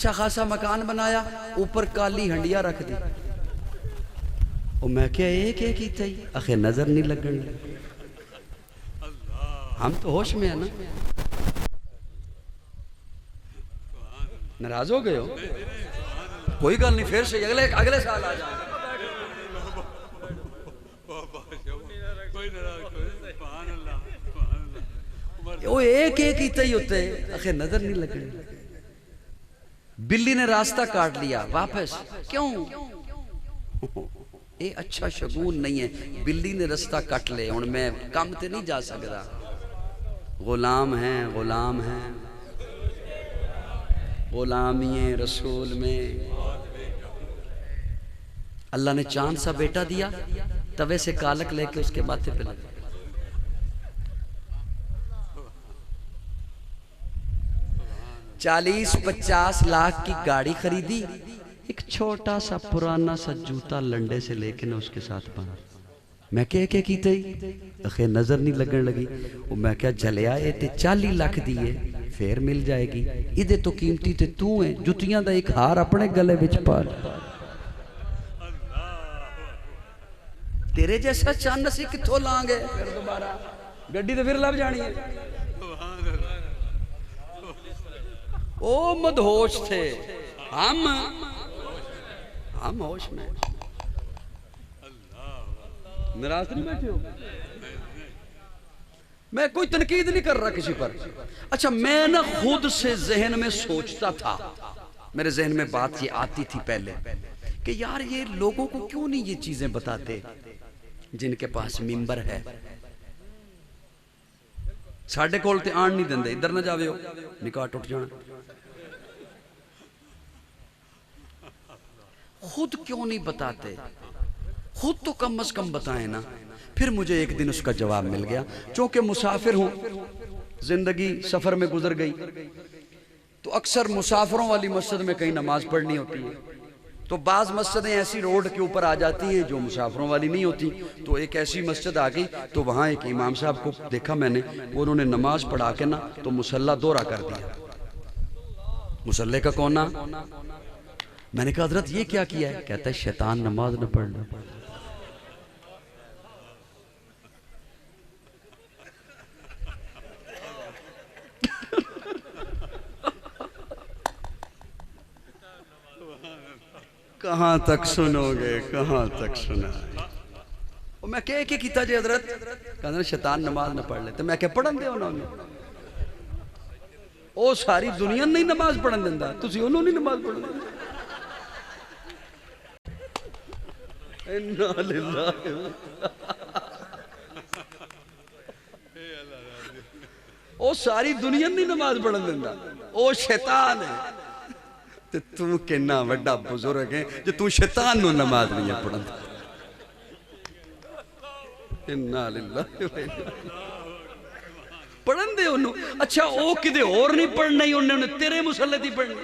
अच्छा खासा मकान बनाया, ऊपर काली हंडिया रख दी। और मैं क्या एक एक ही थी, आखिर नजर नहीं लगन। हम तो होश में है ना। नाराज हो गए हो? कोई गल नहीं, फिर से अगले अगले साल आ जाओ। वो एक एक ही तय होते, आखिर नजर नहीं लगनी। बिल्ली ने रास्ता काट लिया, वापस क्यों? ये अच्छा शगुन नहीं है। बिल्ली ने रास्ता काट ले, हुण मैं कम ते नहीं जा सकता। गुलाम हैं, गुलाम हैं, गुलामी रसूल में। अल्लाह ने चांद सा बेटा दिया, तवे से कालक लेके उसके माथे पे लगा। 40-50 लाख की गाड़ी खरीदी, एक छोटा सा पुराना सा जूता लंडे से लेके ना उसके साथ पहना। मैं क्या क्या की थी, आखिर नजर नहीं लगन लगी। वो मैं क्या जलिया, ये ते 40 लाख दिए फिर मिल जाएगी, इदे तो कीमती ते तू है। जुतियां दा एक हार अपने गले विच पा, तेरे जैसा चंद असी किथों लांगे? फिर दोबारा गड्डी तो फिर लभ जानी है। ओ मदहोश थे हम होश में। नाराज नहीं बैठे हो? मैं कोई तनकीद नहीं कर रहा किसी पर। अच्छा, मैं ना खुद से जहन में सोचता था, मेरे जहन में बात ये आती थी पहले कि यार ये लोगों को क्यों नहीं ये चीजें बताते जिनके पास मिंबर है। साढ़े कोल ते आन नहीं देंदे, इधर ना जावे हो निकाह टूट जाना। खुद क्यों नहीं बताते? खुद तो कम अज कम बताएं ना। फिर मुझे एक दिन उसका जवाब मिल गया। चूंकि मुसाफिर हूं, जिंदगी सफर में गुजर गई, तो अक्सर मुसाफिरों वाली मस्जिद में कहीं नमाज पढ़नी होती है। तो बाज़ मस्जिदें ऐसी रोड के ऊपर आ जाती हैं जो मुसाफिरों वाली नहीं होती। तो एक ऐसी मस्जिद आ गई, तो वहाँ एक इमाम साहब को देखा मैंने, उन्होंने नमाज पढ़ा के ना तो मुसल्ला दोहरा कर दिया, मुसल्ले का कोना। मैंने कहा हज़रत ये क्या किया है? कहता है शैतान नमाज न पढ़ना। कहां तक सुनोगे, कहां तक सुना? और मैं क्या किया जी हजरत? कहते शैतान नमाज न पढ़ ले। तो मैं क्या पढ़न दे उन्होंने? ओ सारी दुनिया नहीं नमाज पढ़न दिंदा, तुसी उन्होंने नहीं नमाज पढ़न दिंदा। इन्ना लिल्लाह। ओ सारी दुनिया नहीं नमाज पढ़न दिंदा, ओ शैतान है। ते तू किन्ना वड्डा बुजुर्ग है जो तू शैतान नु नमाज नहीं पढ़न। इन्ना लिल्लाह पढ़न दे उन्हों। अच्छा वो किदे और नहीं पढ़ना ही, उन्होंने तेरे मुसल्ले दी पढ़नी।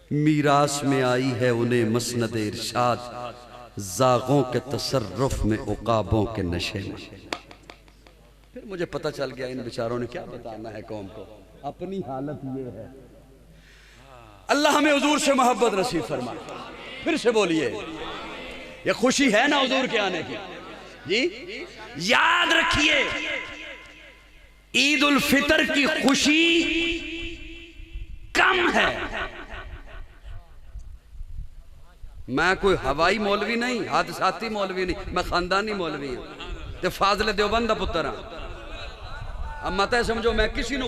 मीरास में आई है उन्हें मसनद इरशाद, जागों के तसर्रुफ में उकाबों के नशे में। फिर मुझे पता चल गया इन बेचारों ने क्या बताना है कौम को। अपनी हालत ये है। अल्लाह हमें हुजूर से मोहब्बत नसीब फरमाए। फिर से बोलिए, ये खुशी है ना हुजूर के आने की जी। याद रखिए, ईद उल फितर की खुशी कम है। मैं कोई हवाई मौलवी नहीं, हादसाती मौलवी नहीं, मैं खानदानी मौलवी हूं ते फाजिल देवबंद दा पुत्र हां। अब मत समझो मैं किसी को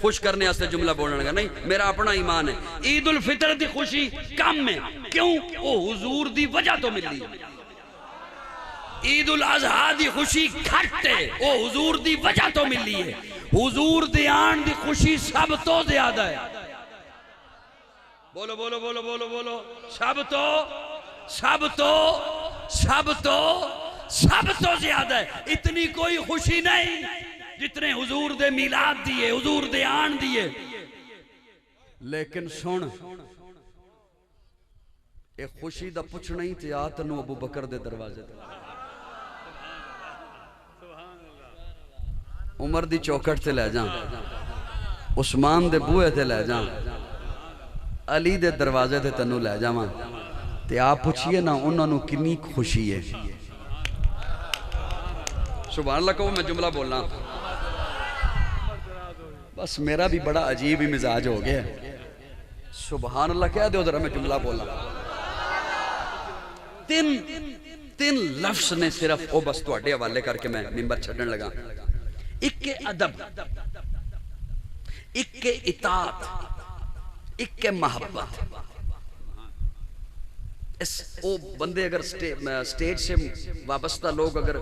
खुश करने वास्ते जुमला बोलने लगा, नहीं, मेरा अपना ईमान है। ईद उल फितर की खुशी कम है, क्यों? वो हुजूर दी वजह तो मिली। ईद उल अजहा दी खुशी घट है, वो हुजूर दी वजह तो मिली है। हुजूर दे आन दी खुशी सब तो ज्यादा है। बोलो बोलो बोलो बोलो बोलो, सब तो सब तो सब तो सब तो ज्यादा है। इतनी कोई खुशी नहीं जितने हुजूर दे मिलाद दिए, हुजूर दे आन दिए। लेकिन सुन, ये खुशी दा पुछना ही ते आ तैनूं अबू बकर दे दरवाजे ते, उमर दी चौखट ते लै जा। उस्मान दे बूहे ते लै जा, अली दे दरवाजे ते तेनू लै जावां ते आप पुछिए ना उन्होंने कितनी खुशी है। सुभान अल्लाह को मैं जुमला बोलना, बस मेरा भी बड़ा अजीब ही मिजाज हो गया। सुभान अल्लाह कह दो जरा, मैं जुमला बोलना। तीन लफ्ज ने सिर्फ वो, बस तुहाडे हवाले करके मैं मिंबर छड्डन लगा। एक के अदब, एक के इताअत, एक के मोहब्बत। वो बंदे अगर स्टेज से वाबस्ता लोग अगर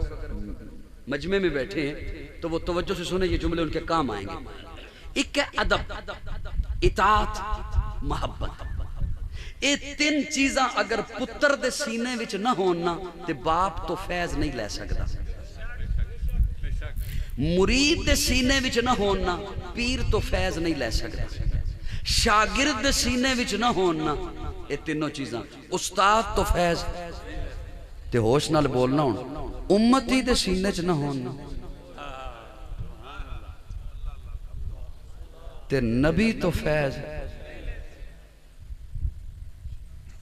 मजमे में बैठे हैं तो वो तवज्जो से सुने, ये जुमले उनके काम आएंगे। एक है अदब, इताअत, मोहब्बत। ये तीन चीज़ां अगर पुत्र दे सीने विच ना होन ना ते बाप तो फैज नहीं ले सकता। मुरीद दे सीने विच ना होन ना पीर तो फैज नहीं ले सकता। शागिर्द दे सीने विच ना होन ना ये तीनों चीज़ां, उस्ताद तो फैज। ते होश नाल बोलना हुण, उम्मती दे सीने च ना होन ना ते नबी तो फैज।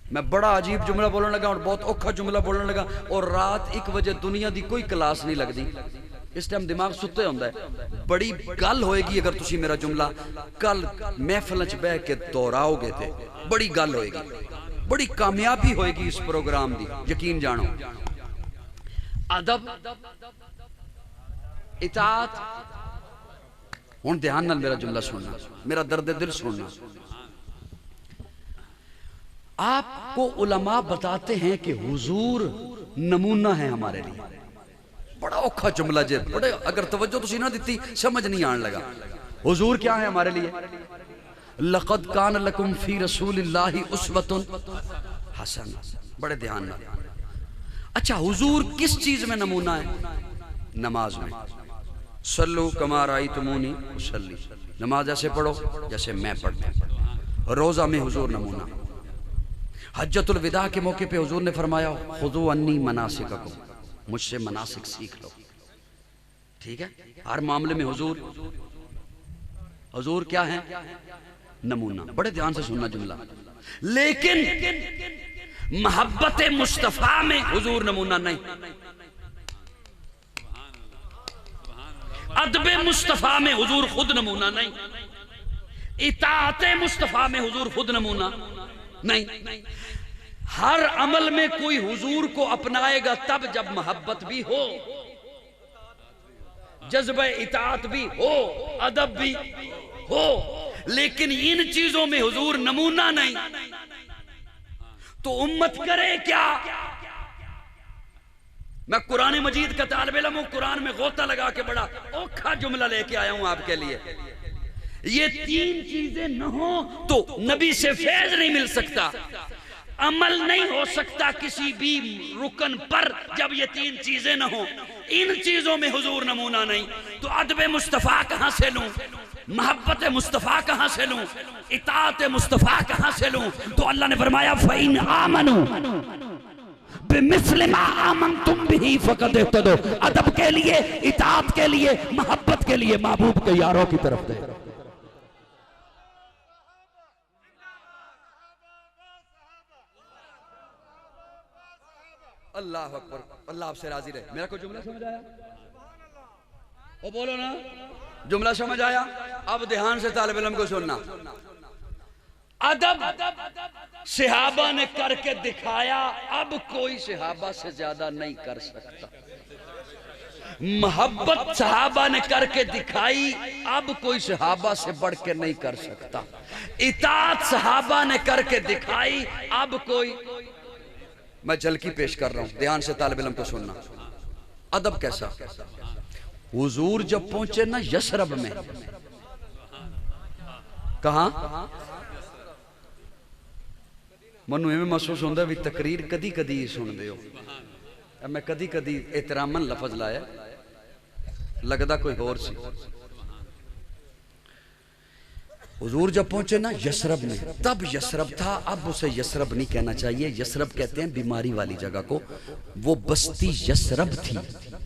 मैं बड़ा अजीब जुमला बोलने लगा और बहुत औखा जुमला बोलने लगा, और रात 1 बजे दुनिया की कोई क्लास नहीं लगती। इस टाइम दिमाग सुते होंदा है। बड़ी गल होएगी अगर तुसी मेरा जुमला कल महफिल च बह के दोहराओगे ते बड़ी गल होएगी, बड़ी कामयाबी होएगी इस प्रोग्राम की, यकीन जानो। अदब, इताअत। हुण ध्यान नाल मेरा जुमला सुनना, मेरा दर्द दिल सुनना। आपको उलमा बताते हैं कि हुजूर नमूना है हमारे लिए। बड़ा औखा जुमला जे, बड़े अगर तवज्जो तुसी ना दी समझ नहीं आने लगा। हुजूर क्या है हमारे लिए? लक़द कान लकुम फी रसूलिल्लाहि उस्वतुन हसना। बड़े ध्यान ना। अच्छा, हुजूर किस चीज में नमूना है? नमाज में। सल्लु कमा रायतुमूनी उसल्ली, नमाज ऐसे पढ़ो जैसे मैं पढ़ता हूं। रोजा में हुजूर नमूना। हज्जतुल विदा के मौके पे हुजूर ने फरमाया खुदू अन्नी मनासिककुम, मुझसे मनासिक सीख लो। ठीक है, हर मामले में हुजूर क्या है? नमूना। बड़े ध्यान से सुनना जुमला। लेकिन मोहब्बत मुस्तफा में हुजूर नमूना नहीं। अदब मुस्तफा में हुजूर खुद नमूना नहीं। इताअत मुस्तफा में हुजूर खुद नमूना नहीं। हर अमल में कोई हुजूर को अपनाएगा तब जब मोहब्बत भी हो, जज्बा इताअत भी हो, अदब भी हो। लेकिन इन चीजों में हुजूर नमूना नहीं, तो उम्मत करे क्या? मैं कुरान मजीद का तालिब इल्म हूं, कुरान में गोता लगा के बड़ा औखा जुमला लेके आया हूं आपके लिए। ये 3 चीजें न हो तो नबी से फैज नहीं मिल सकता, अमल नहीं हो सकता किसी भी रुकन पर जब ये 3 चीजें न हो। इन चीजों में हुजूर नमूना नहीं, तो अदब मुस्तफा कहां से लूं? मोहब्बत मुस्तफा कहां से लूं? इताअत मुस्तफा कहां से लूं? तो अल्लाह ने फरमाया फ़इन आमनू बिमिस्लि मा आमनतुम बिही फ़क़द इह्तदौ। अदब के लिए, इताअत के लिए, मोहब्बत के लिए महबूब के यारों की तरफ दे। अल्लाह अकबर। अल्लाह आपसे राजी रहे। मेरा कोई जुमला समझ आया? वो बोलो ना, जुमला समझ आया? अब ध्यान से तालिब इल्म को सुनना। अदब सहाबा ने करके दिखाया, अब कोई सहाबा से ज्यादा नहीं कर सकता। मोहब्बत सहाबा ने करके दिखाई, अब कोई सहाबा से बढ़ के नहीं कर सकता। इताअत सहाबा ने करके दिखाई, अब कोई। मैं झलकी पेश कर रहा हूं, ध्यान से तालिब इल्म को सुनना। अदब कैसा? हुजूर जब पहुंचे ना यशरब में, कहां? मनु इवें महसूस होंदा भी तकरीर कदी कदी सुनते हो। मैं कदी कदी एहतरामन लफज लाया, लगदा कोई होर सी। हुजूर जब पहुंचे ना यशरब में, तब यशरब था, अब उसे यशरब नहीं कहना चाहिए। यशरब कहते हैं बीमारी वाली जगह को। वो बस्ती यशरब थी।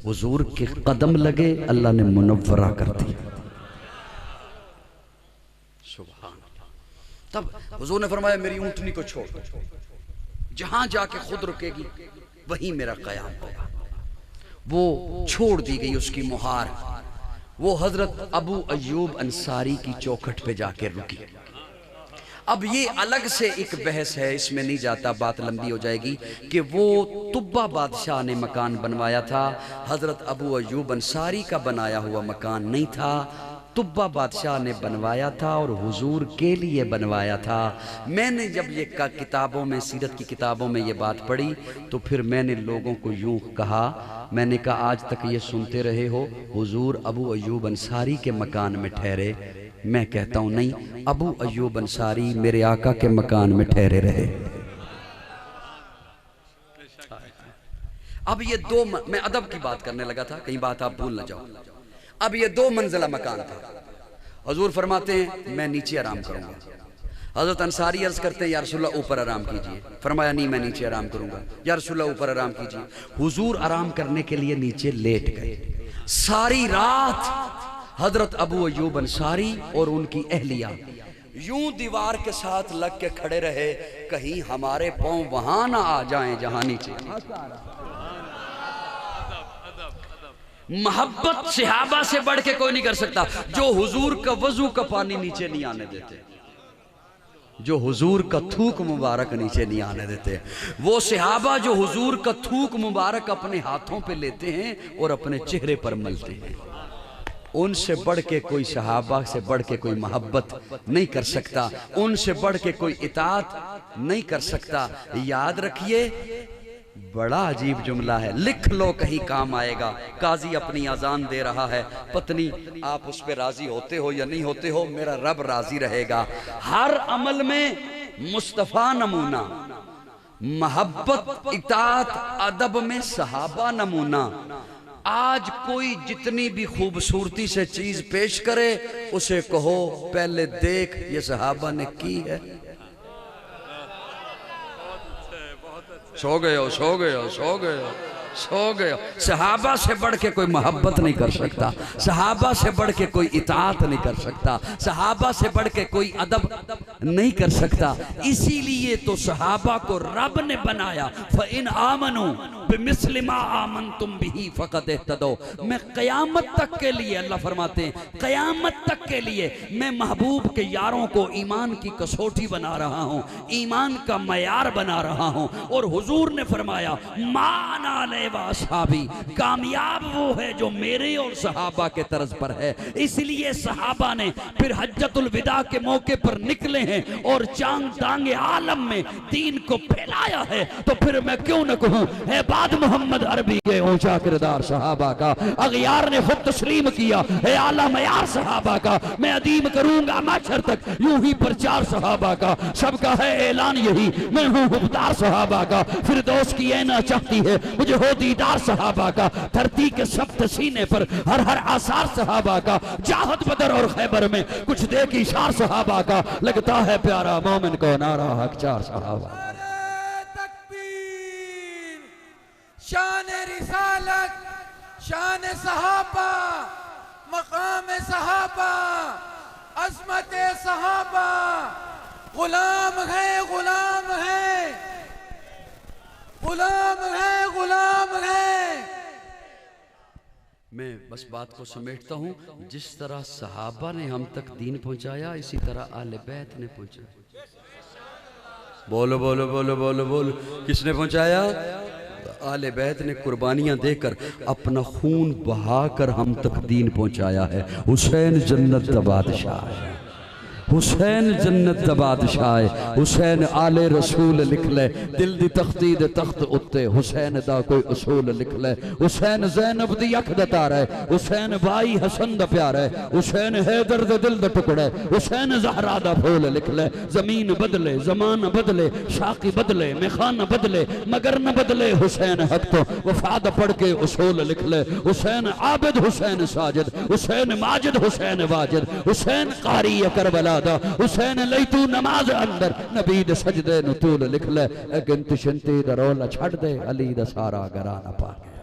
हुजूर के कदम लगे, अल्लाह ने मुनव्वरा कर दी। सुभान अल्लाह। तब हुजूर ने फरमाया मेरी ऊंटनी को छोड़, जहां जाके खुद रुकेगी वहीं मेरा कयाम होगा। वो छोड़ दी गई उसकी मुहार, वो हजरत अबू अय्यूब अंसारी की चौखट पे जाके रुकी। अब ये अलग से एक बहस है, इसमें नहीं जाता, बात लंबी हो जाएगी कि वो तुब्बा बादशाह ने मकान बनवाया था, हजरत अबू अय्यूब अंसारी का बनाया हुआ मकान नहीं था, तुब्बा बादशाह ने बनवाया था और हुजूर के लिए बनवाया था। मैंने जब ये किताबों में, सीरत की किताबों में ये बात पढ़ी तो फिर मैंने लोगों को यूं कहा, मैंने कहा आज तक ये सुनते रहे हो हुजूर अबू अय्यूब अंसारी के मकान में ठहरे, मैं कहता हूं नहीं, अबू अय्यूब अंसारी मेरे आका के मकान में ठहरे रहे। अब ये दो मैं अदब की बात करने लगा था, कहीं बात आप भूल ना जाओ। अब ये 2 मंजिला मकान था। हुजूर फरमाते हैं मैं नीचे आराम करूंगा। हजरत अंसारी अर्ज करते हैं या रसूलल्लाह ऊपर आराम कीजिए। फरमाया नहीं मैं नीचे आराम करूंगा। या रसूलल्लाह ऊपर आराम कीजिए। हुजूर आराम करने के लिए नीचे लेट गए। सारी रात हजरत अबू अय्यूब अंसारी और उनकी अहलिया यूं दीवार के साथ लग के खड़े रहे, कहीं हमारे पांव वहां ना आ जाएं जहां नीचे। मोहब्बत सहाबा से बढ़ के कोई नहीं कर सकता, जो हुजूर का वजू का पानी नीचे नहीं आने देते, जो हुजूर का थूक मुबारक नीचे नहीं आने देते, वो सहाबा जो हुजूर का थूक मुबारक अपने हाथों पे लेते हैं और अपने चेहरे पर मलते हैं, उनसे बढ़ के कोई सहाबा से बढ़ के कोई मोहब्बत नहीं कर सकता, उनसे बढ़ के कोई इताअत नहीं कर सकता। याद रखिए, बड़ा अजीब जुमला है, लिख लो कहीं काम आएगा। काजी अपनी अजान दे रहा है, पत्नी आप उस पे राजी होते हो या नहीं होते हो, मेरा रब राजी रहेगा। हर अमल में मुस्तफा नमूना, मोहब्बत इताअत अदब में सहाबा नमूना। आज कोई जितनी भी खूबसूरती से चीज पेश करे उसे कहो पहले देख ये सहाबा ने की है। सो गए हो, सो गए हो, सो गए हो, सो गए हो। सहाबा से बढ़ के कोई मोहब्बत नहीं कर सकता, सहाबा से बढ़ के कोई इताअत नहीं कर सकता, सहाबा से बढ़ के कोई अदब नहीं कर सकता। इसीलिए तो सहाबा को रब ने बनाया, फ़इन आमनू बिमिस्लिमा आमनतुम बिही फ़क़द इह्तदौ। मैं क़यामत तक के लिए, अल्लाह फरमाते हैं क़यामत तक के लिए मैं महबूब के यारों को ईमान की कसौटी बना रहा हूँ, ईमान का मयार बना रहा हूँ। और हुजूर ने फरमाया माना साहबी, कामयाब वो है जो मेरे और सहाबा के तर्ज पर है। इसलिए सहाबा ने फिर हज्जतुल विदा के मौके पर निकले हैं और चांद दांगे आलम में दीन को फैलाया है। तो फिर मैं क्यों न कहूं, है बाद मोहम्मद अरबी के ऊंचा किरदार सहाबा का, अगयार ने खुद तस्लीम किया है आला मयार सहाबा का। मैं अदीम करूंगा माशर तक यूं ही प्रचार सहाबा का, सबका है ऐलान यही, मैं हूं हुक्मदार सहाबा का। फिरदौस की ऐना चाहती है मुझे हो दीदार सहाबा का, धरती के सख्त सीने पर हर हर आसार सहाबा का, जाहद बदर और खैबर में कुछ देख इशार सहाबा का, लगता है प्यारा मोमिन को नारा हक चार सहाबा। तकबीर, शान रिसालत, शान सहाबा, मकाम सहाबा, अज़मत सहाबा, गुलाम है, गुलाम है, गुलाम है, गुलाम है। मैं बस बात को समेटता हूँ, जिस तरह सहाबा ने हम तक दीन पहुंचाया, इसी तरह आले बैत ने पहुंचाया। बोलो बोलो बोलो बोलो बोलो, किसने पहुंचाया? आले बैत ने कुर्बानियां देकर, अपना खून बहाकर हम तक दीन पहुंचाया है। हुसैन जन्नत का बादशाह है, हुसैन जन्नत दा बादशाह है। हुसैन आले रसूल लिख ले, दिल दी तख्ती दे तख्त उत्ते हुसैन दा कोई उसूल लिख ले। हुसैन ज़ैनब दी अख दा तारा है, हुसैन भाई हसन दा प्यारा है, हुसैन हैदर दे दिल दा टुकड़ा है, हुसैन ज़हरा दा फूल लिख ले। ज़मीन बदले, ज़मान बदले, शाकी बदले, मेखाना बदले, मगर न बदले हुसैन हक तो वफाद पढ़ के उसूल लिख ले। हुसैन आबिद, हुसैन साजिद, हुसैन माजिद, हुसैन वाजिद, हुसैन कारी करबला, हुसैन लई तू नमाज अंदर नबी दे सजदे नु तूल लिख ले। गिनती शिनती दा रौला छड़ दे, अली दा सारा घराना पा गया।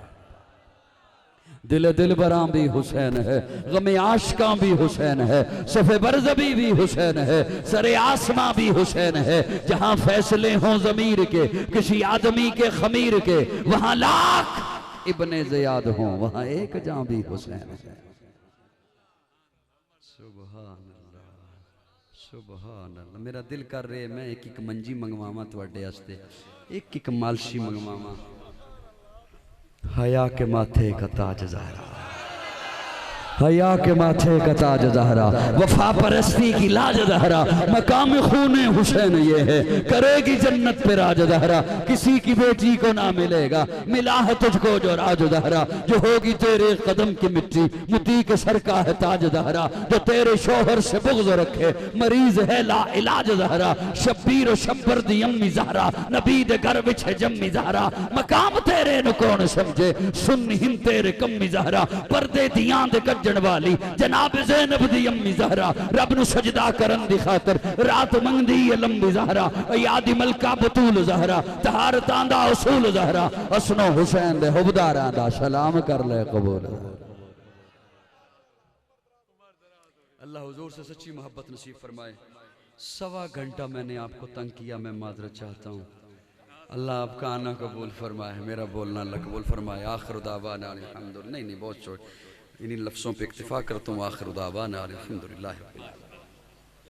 दिल दिलबरां भी हुसैन है, गमे आशिकां भी हुसैन है, सफ़े बरज़बी भी हुसैन है, सरे आसमां भी हुसैन है। जहां फैसले हों ज़मीर के किसी आदमी के खमीर के, वहां लाख इब्ने ज़ियाद हों, वहां एक जां भी हुसैन है। सुभान अल्लाह। मेरा दिल कर रहे मैं एक एक मंजी मंगवावा तुहाडे वास्ते, एक एक मालशी मंगवावा। हया के माथे का ताज ज़हरा, हया के माथे का ताज ज़हरा, वफा परस्ती की लाज ज़हरा, मकाम खूने हुसैन ये है, करेगी जन्नत पे राज ज़हरा। किसी की बेटी को ना मिलेगा, मिला है तुझको जो राज ज़हरा, जो होगी तेरे कदम की मिट्टी, मुती के सर का है ताज ज़हरा। जो तेरे शोहर से बुग़्ज़ रखे, मरीज है ला इलाज ज़हरा, शब्बीर शब्बर दी अम्मी ज़हरा, नबी दे घर विच है जम्मी ज़हरा। मकाम तेरे नु कौन समझे, सुन हिंद तेरे कम्मी ज़हरा, पर्दे दियां दे वाली जनाब ज़ैनब दी अम्मी ज़हरा, रब नु सजदा करन दी खातर रात मंगदी है लंबी ज़हरा। यादी मलका बतूल ज़हरा, तहारतां दा उसूल ज़हरा, असनो हुसैन दे हुबदारां दा सलाम कर ले कबूल। अल्लाह हुजूर से सच्ची मोहब्बत नसीब फरमाए। 1.25 घंटा मैंने आपको तंग किया, मैं माजरत चाहता हूँ। अल्लाह आपका आना कबूल फरमाए, मेरा बोलना अल्लाह कबूल फरमाए। आखिर दावाना अल्हम्दुलिल्लाह। नहीं बहुत छोड़, इन्हीं लफ्ज़ों पे इक्तिफा करता हूँ। आखिर दावाना अल्हम्दुलिल्लाह।